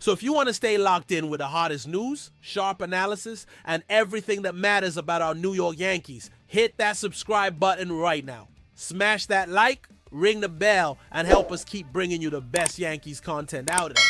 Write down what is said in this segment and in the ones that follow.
So if you want to stay locked in with the hottest news, sharp analysis, and everything that matters about our New York Yankees, hit that subscribe button right now. Smash that like, ring the bell, and help us keep bringing you the best Yankees content out there.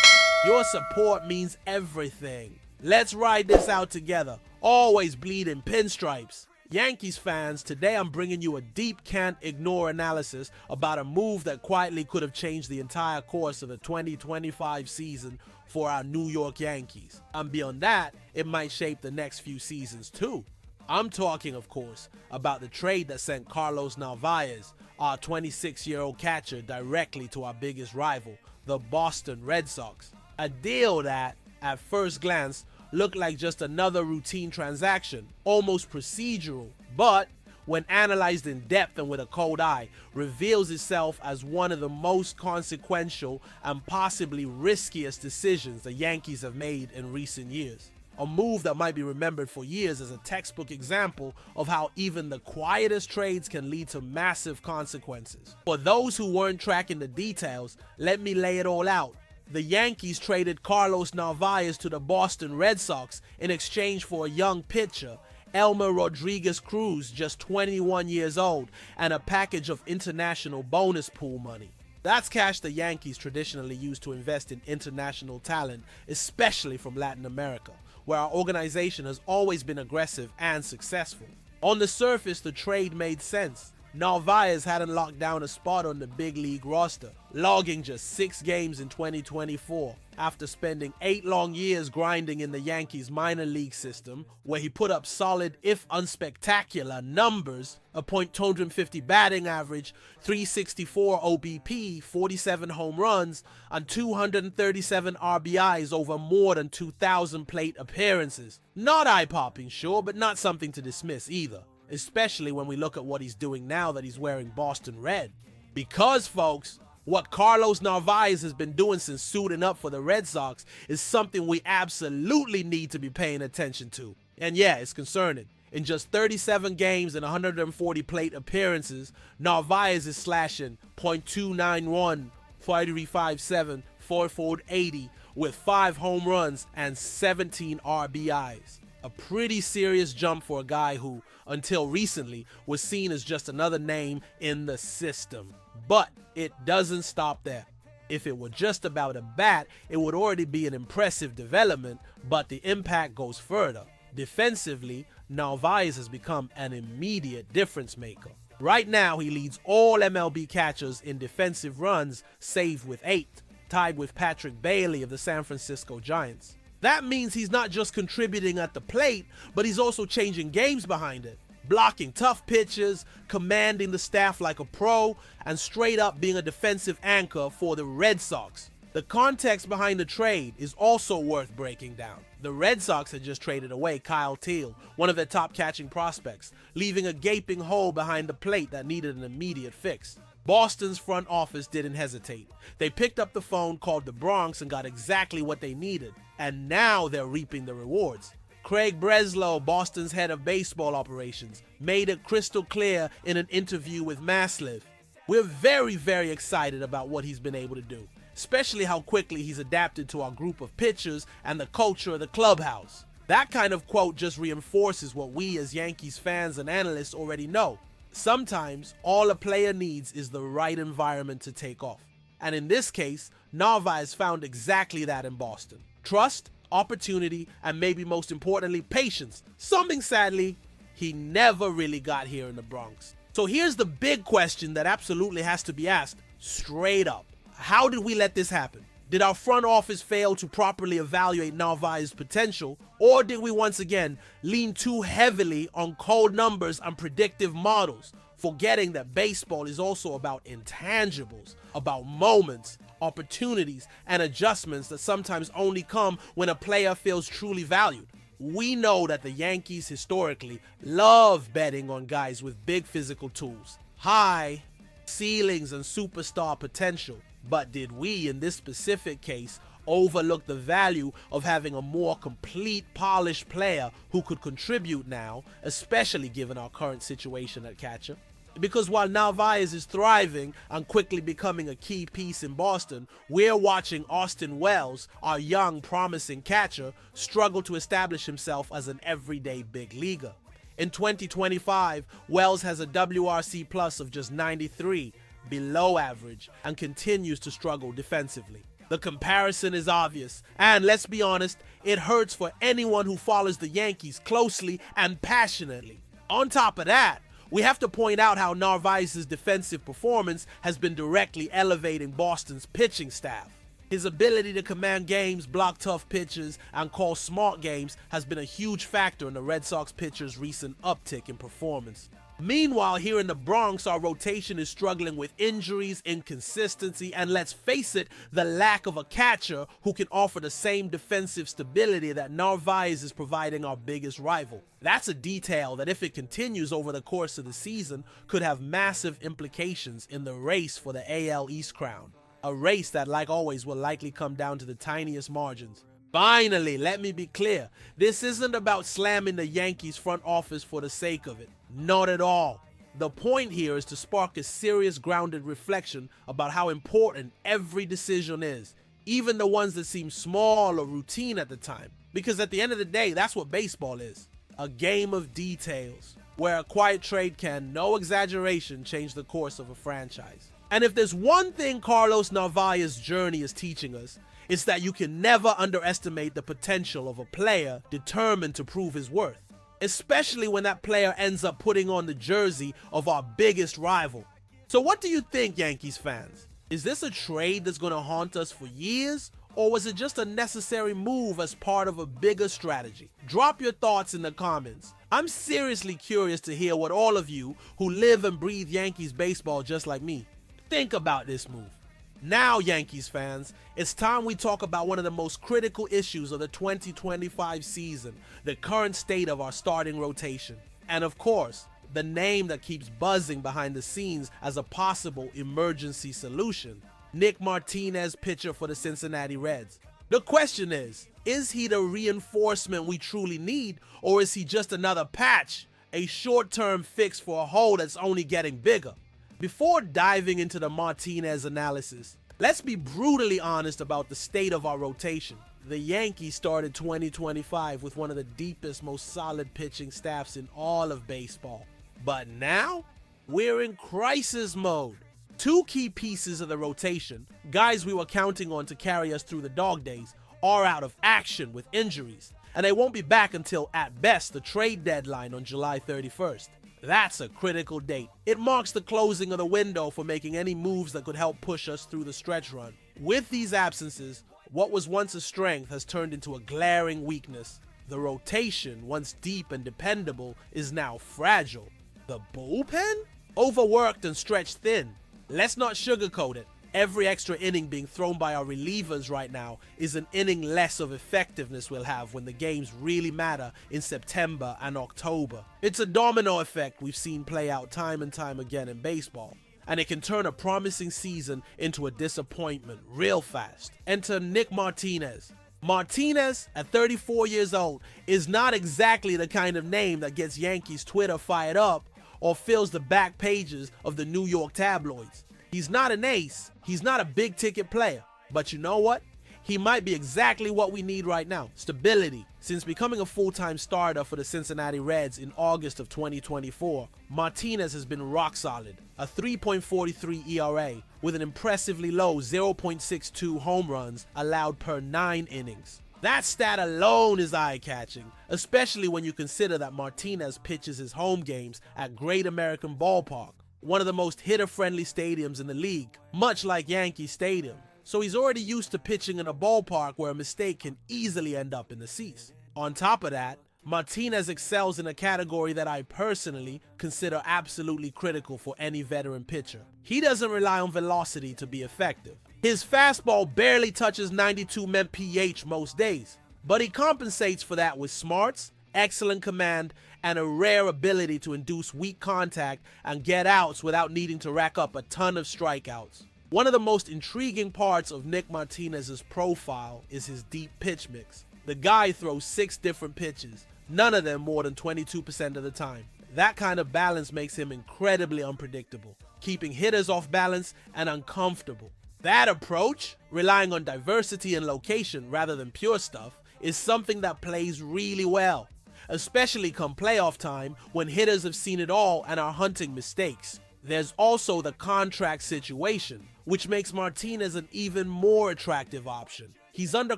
Your support means everything. Let's ride this out together, always bleeding pinstripes. Yankees fans, today I'm bringing you a deep can't ignore analysis about a move that quietly could have changed the entire course of the 2025 season for our New York Yankees. And beyond that, it might shape the next few seasons too. I'm talking, of course, about the trade that sent Carlos Narvas, our 26-year-old catcher, directly to our biggest rival, the Boston Red Sox. A deal that, at first glance, looked like just another routine transaction, almost procedural, but when analyzed in depth and with a cold eye, reveals itself as one of the most consequential and possibly riskiest decisions the Yankees have made in recent years. A move that might be remembered for years as a textbook example of how even the quietest trades can lead to massive consequences. For those who weren't tracking the details, let me lay it all out. The Yankees traded Carlos Narvas to the Boston Red Sox in exchange for a young pitcher, Elmer Rodriguez Cruz, just 21 years old, and a package of international bonus pool money. That's cash the Yankees traditionally use to invest in international talent, especially from Latin America, where our organization has always been aggressive and successful. On the surface, the trade made sense. Narvas hadn't locked down a spot on the big league roster, logging just 6 games in 2024 after spending 8 long years grinding in the Yankees minor league system, where he put up solid, if unspectacular, numbers: a .250 batting average, 364 OBP, 47 home runs, and 237 RBIs over more than 2,000 plate appearances. Not eye-popping, sure, but not something to dismiss either, especially when we look at what he's doing now that he's wearing Boston red. Because, folks, what Carlos Narvas has been doing since suiting up for the Red Sox is something we absolutely need to be paying attention to. And yeah, it's concerning. In just 37 games and 140 plate appearances, Narvas is slashing .291, 5.357, 4.480 with 5 home runs and 17 RBIs. A pretty serious jump for a guy who, until recently, was seen as just another name in the system. But it doesn't stop there. If it were just about a bat, it would already be an impressive development, but the impact goes further. Defensively, Narvas has become an immediate difference maker. Right now, he leads all MLB catchers in defensive runs, saved with 8, tied with Patrick Bailey of the San Francisco Giants. That means he's not just contributing at the plate, but he's also changing games behind it, blocking tough pitches, commanding the staff like a pro, and straight up being a defensive anchor for the Red Sox. The context behind the trade is also worth breaking down. The Red Sox had just traded away Kyle Teel, one of their top catching prospects, leaving a gaping hole behind the plate that needed an immediate fix. Boston's front office didn't hesitate. They picked up the phone, called the Bronx, and got exactly what they needed. And now they're reaping the rewards. Craig Breslow, Boston's head of baseball operations, made it crystal clear in an interview with Masliv. We're very, very excited about what he's been able to do, especially how quickly he's adapted to our group of pitchers and the culture of the clubhouse. That kind of quote just reinforces what we as Yankees fans and analysts already know. Sometimes, all a player needs is the right environment to take off. And in this case, Narvas found exactly that in Boston. Trust, opportunity, and maybe most importantly, patience. Something, sadly, he never really got here in the Bronx. So here's the big question that absolutely has to be asked straight up. How did we let this happen? Did our front office fail to properly evaluate Narvas' potential, or did we once again lean too heavily on cold numbers and predictive models, forgetting that baseball is also about intangibles, about moments, opportunities, and adjustments that sometimes only come when a player feels truly valued? We know that the Yankees historically love betting on guys with big physical tools, high ceilings, and superstar potential. But did we, in this specific case, overlook the value of having a more complete, polished player who could contribute now, especially given our current situation at catcher? Because while Narvaez is thriving and quickly becoming a key piece in Boston, we're watching Austin Wells, our young, promising catcher, struggle to establish himself as an everyday big leaguer. In 2025, Wells has a WRC plus of just 93, below average, and continues to struggle defensively. The comparison is obvious, and let's be honest, it hurts for anyone who follows the Yankees closely and passionately. On top of that, we have to point out how Narvaez's defensive performance has been directly elevating Boston's pitching staff. His ability to command games, block tough pitches, and call smart games has been a huge factor in the Red Sox pitchers' recent uptick in performance. Meanwhile, here in the Bronx, our rotation is struggling with injuries, inconsistency, and let's face it, the lack of a catcher who can offer the same defensive stability that Narvaez is providing our biggest rival. That's a detail that, if it continues over the course of the season, could have massive implications in the race for the AL East crown. A race that, like always, will likely come down to the tiniest margins. Finally, let me be clear, this isn't about slamming the Yankees front office for the sake of it. Not at all. The point here is to spark a serious, grounded reflection about how important every decision is, even the ones that seem small or routine at the time. Because at the end of the day, that's what baseball is. A game of details, where a quiet trade can, no exaggeration, change the course of a franchise. And if there's one thing Carlos Narvaez's journey is teaching us, it's that you can never underestimate the potential of a player determined to prove his worth, especially when that player ends up putting on the jersey of our biggest rival. So what do you think, Yankees fans? Is this a trade that's going to haunt us for years, or was it just a necessary move as part of a bigger strategy? Drop your thoughts in the comments. I'm seriously curious to hear what all of you who live and breathe Yankees baseball just like me think about this move. Now, Yankees fans, it's time we talk about one of the most critical issues of the 2025 season, the current state of our starting rotation. And of course, the name that keeps buzzing behind the scenes as a possible emergency solution, Nick Martinez, pitcher for the Cincinnati Reds. The question is he the reinforcement we truly need, or is he just another patch, a short-term fix for a hole that's only getting bigger? Before diving into the Martinez analysis, let's be brutally honest about the state of our rotation. The Yankees started 2025 with one of the deepest, most solid pitching staffs in all of baseball. But now, we're in crisis mode. Two key pieces of the rotation, guys we were counting on to carry us through the dog days, are out of action with injuries, and they won't be back until, at best, the trade deadline on July 31st. That's a critical date. It marks the closing of the window for making any moves that could help push us through the stretch run. With these absences, what was once a strength has turned into a glaring weakness. The rotation, once deep and dependable, is now fragile. The bullpen? Overworked and stretched thin. Let's not sugarcoat it. Every extra inning being thrown by our relievers right now is an inning less of effectiveness we'll have when the games really matter in September and October. It's a domino effect we've seen play out time and time again in baseball, and it can turn a promising season into a disappointment real fast. Enter Nick Martinez. Martinez, at 34 years old, is not exactly the kind of name that gets Yankees Twitter fired up or fills the back pages of the New York tabloids. He's not an ace, he's not a big ticket player, but you know what? He might be exactly what we need right now, stability. Since becoming a full-time starter for the Cincinnati Reds in August of 2024, Martinez has been rock solid, a 3.43 ERA with an impressively low 0.62 home runs allowed per 9 innings. That stat alone is eye-catching, especially when you consider that Martinez pitches his home games at Great American Ballpark, one of the most hitter-friendly stadiums in the league, much like Yankee Stadium. So he's already used to pitching in a ballpark where a mistake can easily end up in the seats. On top of that, Martinez excels in a category that I personally consider absolutely critical for any veteran pitcher. He doesn't rely on velocity to be effective. His fastball barely touches 92 mph most days, but he compensates for that with smarts, excellent command, and a rare ability to induce weak contact and get outs without needing to rack up a ton of strikeouts. One of the most intriguing parts of Nick Martinez's profile is his deep pitch mix. The guy throws 6 different pitches, none of them more than 22% of the time. That kind of balance makes him incredibly unpredictable, keeping hitters off balance and uncomfortable. That approach, relying on diversity and location rather than pure stuff, is something that plays really well, especially come playoff time when hitters have seen it all and are hunting mistakes. There's also the contract situation, which makes Martinez an even more attractive option. He's under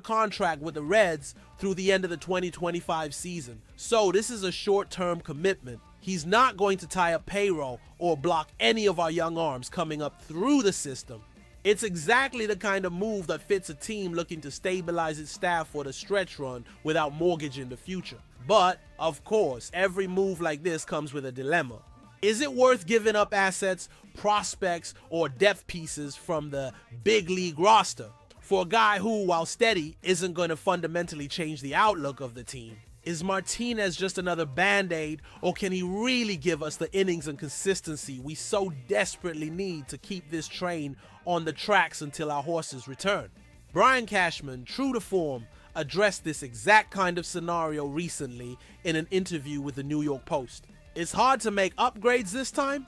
contract with the Reds through the end of the 2025 season, so this is a short-term commitment. He's not going to tie up payroll or block any of our young arms coming up through the system. It's exactly the kind of move that fits a team looking to stabilize its staff for the stretch run without mortgaging the future. But, of course, every move like this comes with a dilemma. Is it worth giving up assets, prospects, or depth pieces from the big league roster for a guy who, while steady, isn't going to fundamentally change the outlook of the team? Is Martinez just another band-aid, or can he really give us the innings and consistency we so desperately need to keep this train on the tracks until our horses return? Brian Cashman, true to form, addressed this exact kind of scenario recently in an interview with the New York Post. It's hard to make upgrades this time?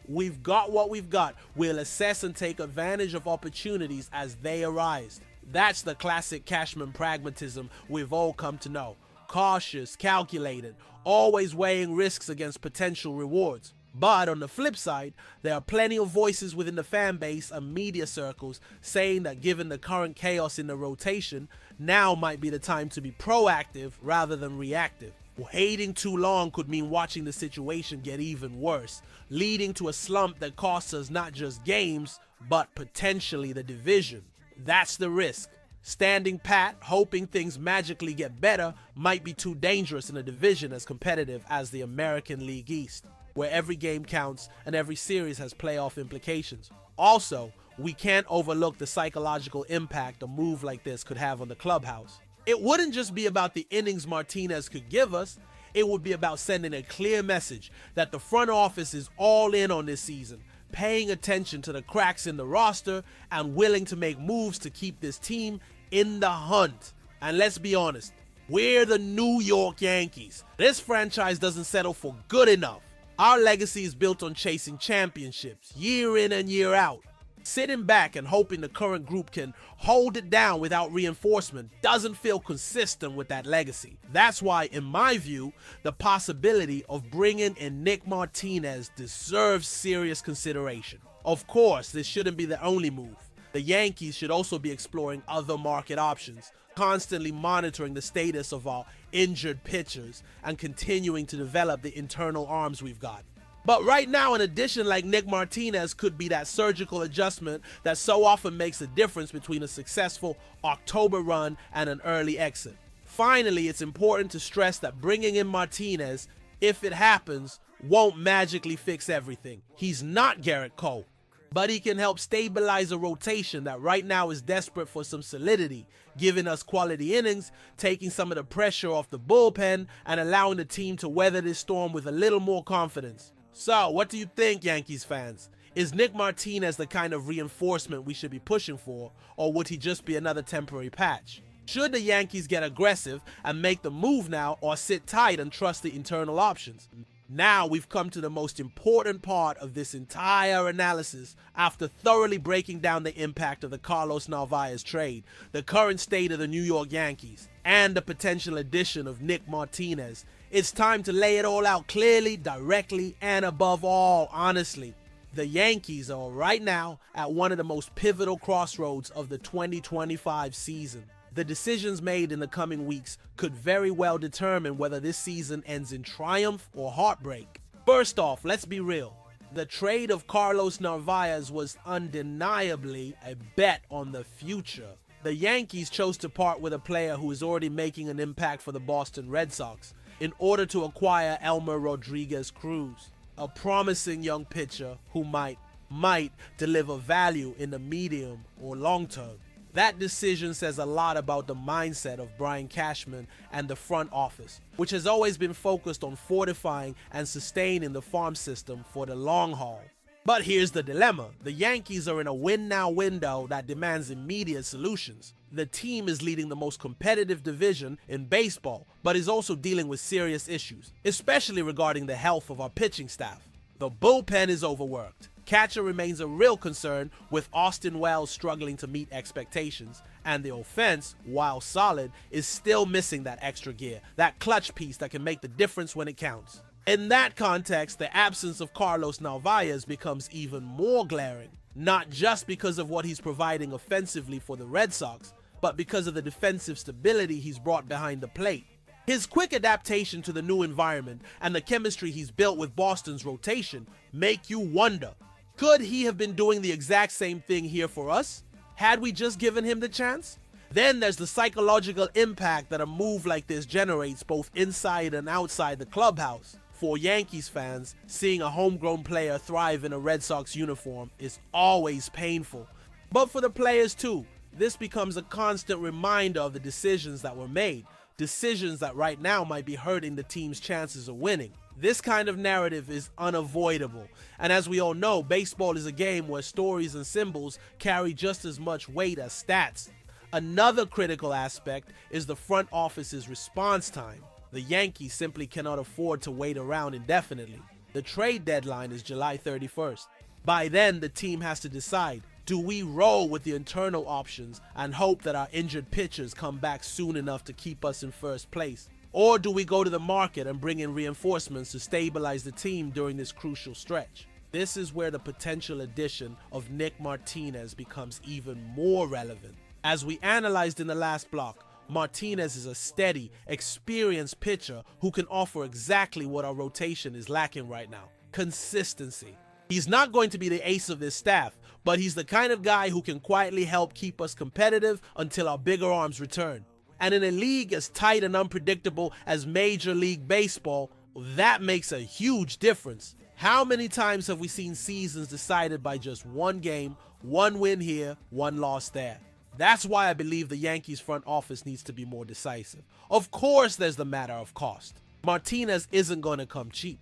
We've got what we've got. We'll assess and take advantage of opportunities as they arise. That's the classic Cashman pragmatism we've all come to know. Cautious, calculated, always weighing risks against potential rewards. But on the flip side, there are plenty of voices within the fan base and media circles saying that given the current chaos in the rotation, now might be the time to be proactive rather than reactive. Waiting too long could mean watching the situation get even worse, leading to a slump that costs us not just games, but potentially the division. That's the risk. Standing pat, hoping things magically get better, might be too dangerous in a division as competitive as the American League East, where every game counts and every series has playoff implications. Also, we can't overlook the psychological impact a move like this could have on the clubhouse. It wouldn't just be about the innings Martinez could give us, it would be about sending a clear message that the front office is all in on this season, paying attention to the cracks in the roster and willing to make moves to keep this team in the hunt. And let's be honest, we're the New York Yankees. This franchise doesn't settle for good enough. Our legacy is built on chasing championships, year in and year out. Sitting back and hoping the current group can hold it down without reinforcement doesn't feel consistent with that legacy. That's why, in my view, the possibility of bringing in Nick Martinez deserves serious consideration. Of course, this shouldn't be the only move. The Yankees should also be exploring other market options, constantly monitoring the status of our injured pitchers and continuing to develop the internal arms we've got. But right now, an addition like Nick Martinez could be that surgical adjustment that so often makes a difference between a successful October run and an early exit. Finally, it's important to stress that bringing in Martinez, if it happens, won't magically fix everything. He's not Garrett Cole, but he can help stabilize a rotation that right now is desperate for some solidity, giving us quality innings, taking some of the pressure off the bullpen, and allowing the team to weather this storm with a little more confidence. So, what do you think, Yankees fans? Is Nick Martinez the kind of reinforcement we should be pushing for, or would he just be another temporary patch? Should the Yankees get aggressive and make the move now, or sit tight and trust the internal options? Now we've come to the most important part of this entire analysis after thoroughly breaking down the impact of the Carlos Narvas trade, the current state of the New York Yankees, and the potential addition of Nick Martinez. It's time to lay it all out clearly, directly, and above all, honestly. The Yankees are right now at one of the most pivotal crossroads of the 2025 season. The decisions made in the coming weeks could very well determine whether this season ends in triumph or heartbreak. First off, let's be real. The trade of Carlos Narvas was undeniably a bet on the future. The Yankees chose to part with a player who is already making an impact for the Boston Red Sox in order to acquire Elmer Rodriguez Cruz, a promising young pitcher who might deliver value in the medium or long term. That decision says a lot about the mindset of Brian Cashman and the front office, which has always been focused on fortifying and sustaining the farm system for the long haul. But here's the dilemma. The Yankees are in a win-now window that demands immediate solutions. The team is leading the most competitive division in baseball, but is also dealing with serious issues, especially regarding the health of our pitching staff. The bullpen is overworked. Catcher remains a real concern, with Austin Wells struggling to meet expectations, and the offense, while solid, is still missing that extra gear, that clutch piece that can make the difference when it counts. In that context, the absence of Carlos Narvas becomes even more glaring, not just because of what he's providing offensively for the Red Sox, but because of the defensive stability he's brought behind the plate. His quick adaptation to the new environment and the chemistry he's built with Boston's rotation make you wonder, could he have been doing the exact same thing here for us, had we just given him the chance? Then there's the psychological impact that a move like this generates both inside and outside the clubhouse. For Yankees fans, seeing a homegrown player thrive in a Red Sox uniform is always painful. But for the players too, this becomes a constant reminder of the decisions that were made, decisions that right now might be hurting the team's chances of winning. This kind of narrative is unavoidable, and as we all know, baseball is a game where stories and symbols carry just as much weight as stats. Another critical aspect is the front office's response time. The Yankees simply cannot afford to wait around indefinitely. The trade deadline is July 31st. By then, the team has to decide, do we roll with the internal options and hope that our injured pitchers come back soon enough to keep us in first place? Or do we go to the market and bring in reinforcements to stabilize the team during this crucial stretch? This is where the potential addition of Nick Martinez becomes even more relevant. As we analyzed in the last block, Martinez is a steady, experienced pitcher who can offer exactly what our rotation is lacking right now: consistency. He's not going to be the ace of this staff, but he's the kind of guy who can quietly help keep us competitive until our bigger arms return. And in a league as tight and unpredictable as Major League Baseball, that makes a huge difference. How many times have we seen seasons decided by just one game, one win here, one loss there? That's why I believe the Yankees front office needs to be more decisive. Of course, there's the matter of cost. Martinez isn't going to come cheap.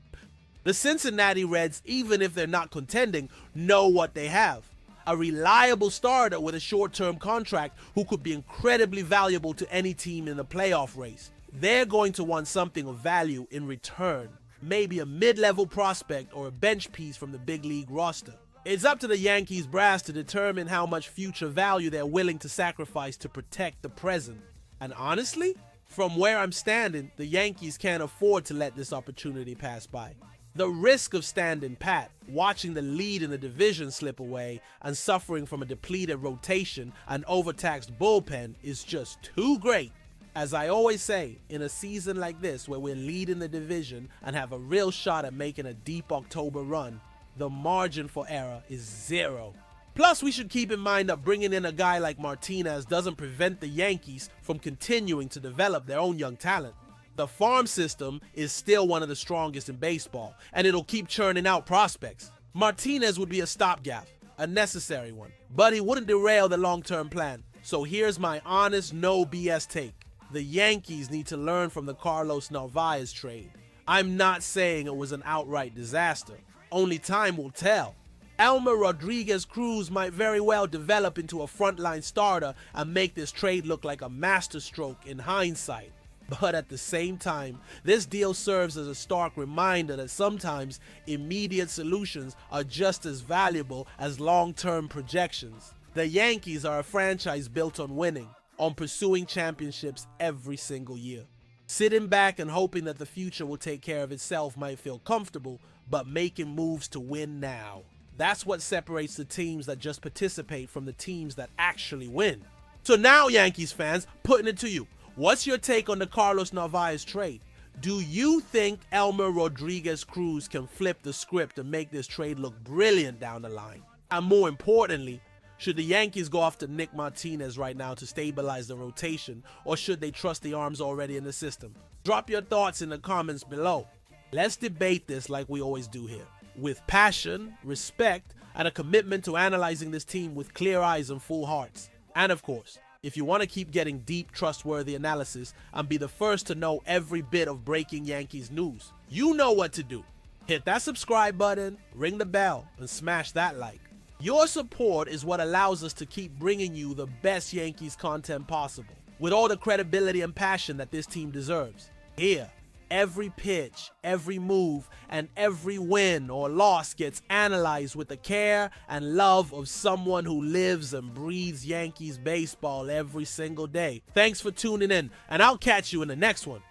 The Cincinnati Reds, even if they're not contending, know what they have: a reliable starter with a short-term contract who could be incredibly valuable to any team in the playoff race. They're going to want something of value in return, maybe a mid-level prospect or a bench piece from the big league roster. It's up to the Yankees brass to determine how much future value they're willing to sacrifice to protect the present. And honestly, from where I'm standing, the Yankees can't afford to let this opportunity pass by. The risk of standing pat, watching the lead in the division slip away, and suffering from a depleted rotation and overtaxed bullpen is just too great. As I always say, in a season like this where we're leading the division and have a real shot at making a deep October run, the margin for error is zero. Plus, we should keep in mind that bringing in a guy like Martinez doesn't prevent the Yankees from continuing to develop their own young talent. The farm system is still one of the strongest in baseball, and it'll keep churning out prospects. Martinez would be a stopgap, a necessary one, but he wouldn't derail the long-term plan. So here's my honest, no BS take. The Yankees need to learn from the Carlos Narvas trade. I'm not saying it was an outright disaster. Only time will tell. Elmer Rodriguez Cruz might very well develop into a frontline starter and make this trade look like a masterstroke in hindsight. But at the same time, this deal serves as a stark reminder that sometimes immediate solutions are just as valuable as long-term projections. The Yankees are a franchise built on winning, on pursuing championships every single year. Sitting back and hoping that the future will take care of itself might feel comfortable, but making moves to win now. That's what separates the teams that just participate from the teams that actually win. So now, Yankees fans, putting it to you. What's your take on the Carlos Narvas trade? Do you think Elmer Rodriguez Cruz can flip the script and make this trade look brilliant down the line? And more importantly, should the Yankees go after Nick Martinez right now to stabilize the rotation, or should they trust the arms already in the system? Drop your thoughts in the comments below. Let's debate this like we always do here, with passion, respect, and a commitment to analyzing this team with clear eyes and full hearts. And of course, if you want to keep getting deep, trustworthy analysis and be the first to know every bit of breaking Yankees news, you know what to do. Hit that subscribe button, ring the bell, and smash that like. Your support is what allows us to keep bringing you the best Yankees content possible, with all the credibility and passion that this team deserves. Here, every pitch, every move, and every win or loss gets analyzed with the care and love of someone who lives and breathes Yankees baseball every single day. Thanks for tuning in, and I'll catch you in the next one.